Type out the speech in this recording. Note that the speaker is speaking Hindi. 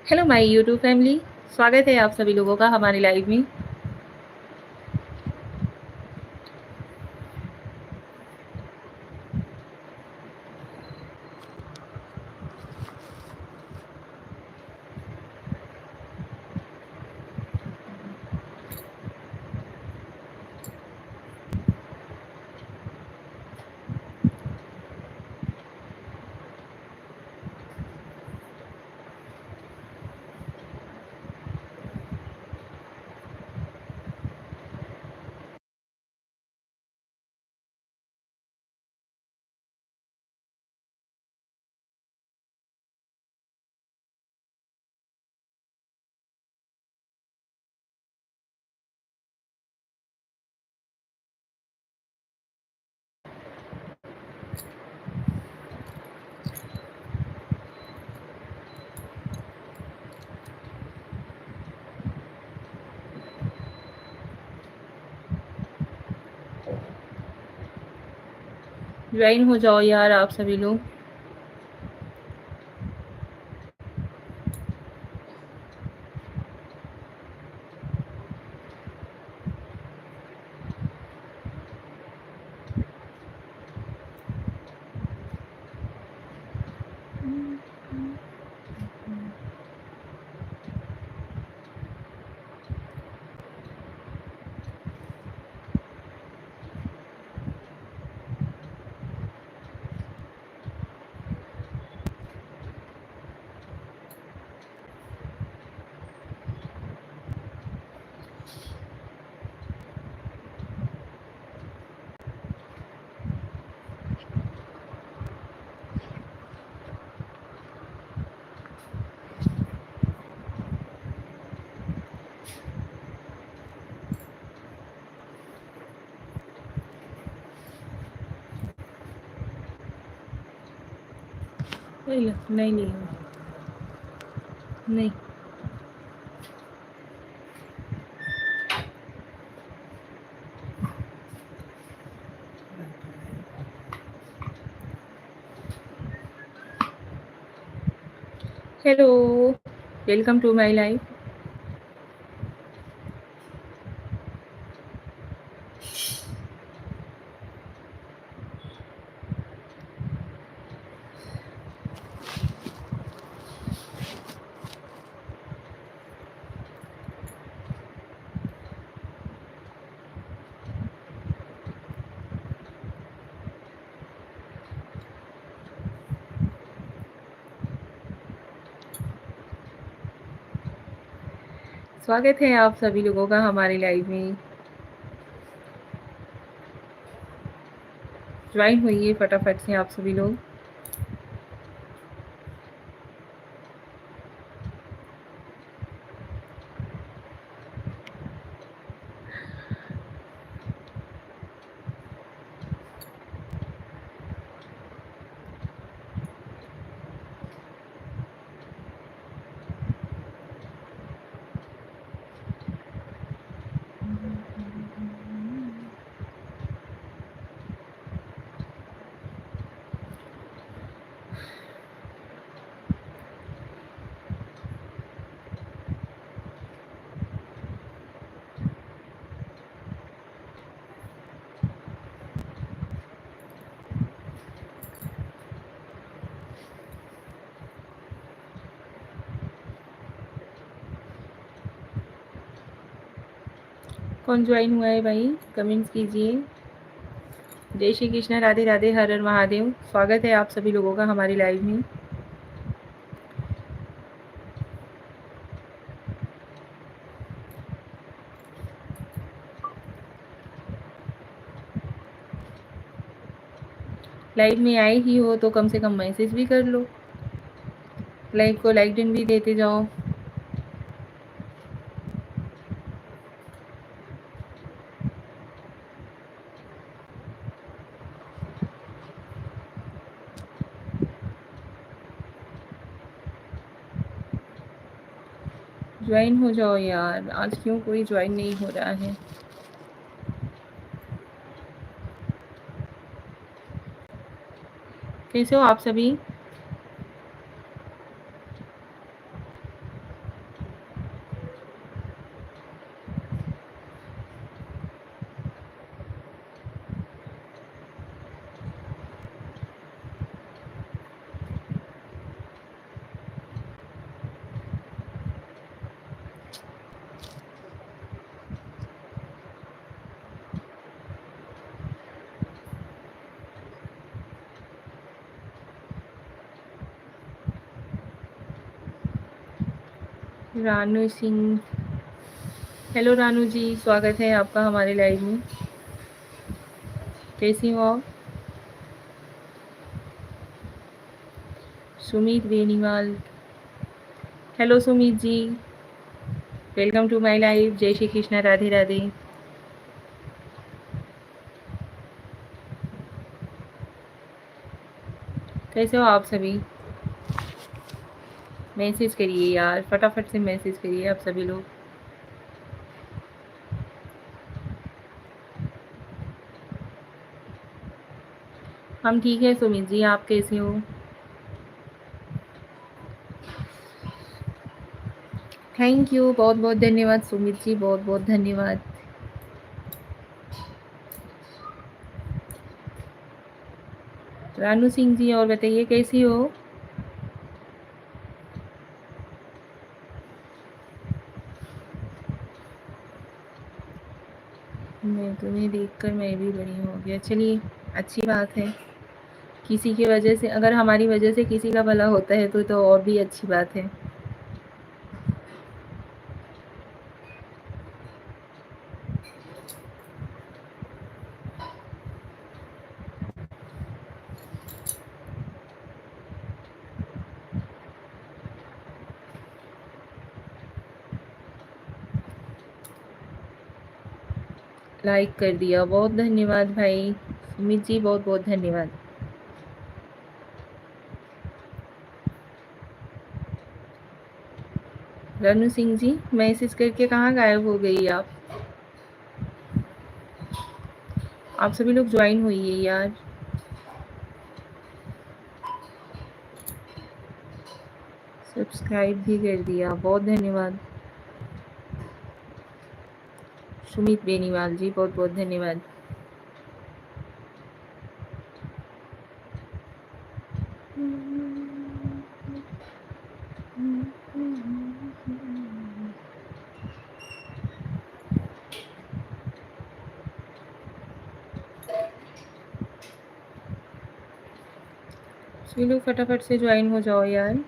Hello my YouTube family. स्वागत है आप सभी लोगों का हमारी लाइव में। ज्वाइन हो जाओ यार आप सभी लोग। नहीं नहीं नहीं। Hello, welcome to my life. स्वागत है आप सभी लोगों का हमारी लाइव में। ज्वाइन होइए फटाफट से आप सभी लोग। कौन ज्वाइन हुआ है भाई, कमेंट्स कीजिए। जय श्री कृष्ण, राधे राधे, हर हर महादेव। स्वागत है आप सभी लोगों का हमारी लाइव में। लाइव में आए ही हो तो कम से कम मैसेज भी कर लो, लाइव को लाइक दिन भी देते जाओ। ज्वाइन हो जाओ यार, आज क्यों कोई ज्वाइन नहीं हो रहा है। कैसे हो आप सभी? रानू सिंह, हेलो रानू जी, स्वागत है आपका हमारे लाइव में। कैसी हो आप? Sumit Beniwal, hello Sumit ji, welcome to my live. जय श्री कृष्णा, राधे राधे। कैसे हो आप सभी? मैसेज करिए यार, फटाफट से मैसेज करिए आप सभी लोग। हम ठीक है सुमित जी, आप कैसे हो? थैंक यू, बहुत बहुत धन्यवाद सुमित जी, बहुत बहुत धन्यवाद। रानू सिंह जी, और बताइए कैसी हो? मैं तुम्हें देखकर मैं भी बड़ी हो गया। चलिए, अच्छी बात है। किसी की वजह से, अगर हमारी वजह से किसी का भला होता है तो और भी अच्छी बात है। लाइक कर दिया, बहुत धन्यवाद भाई सुमित जी, बहुत बहुत धन्यवाद। रानू सिंह जी, मैसेज करके कहाँ गायब हो गई आप? आप सभी लोग ज्वाइन होइए यार। सब्सक्राइब भी कर दिया, बहुत धन्यवाद। सुमित बेनीवाल जी, बहुत बहुत धन्यवाद। सभी लोग फटाफट से ज्वाइन हो जाओ यार।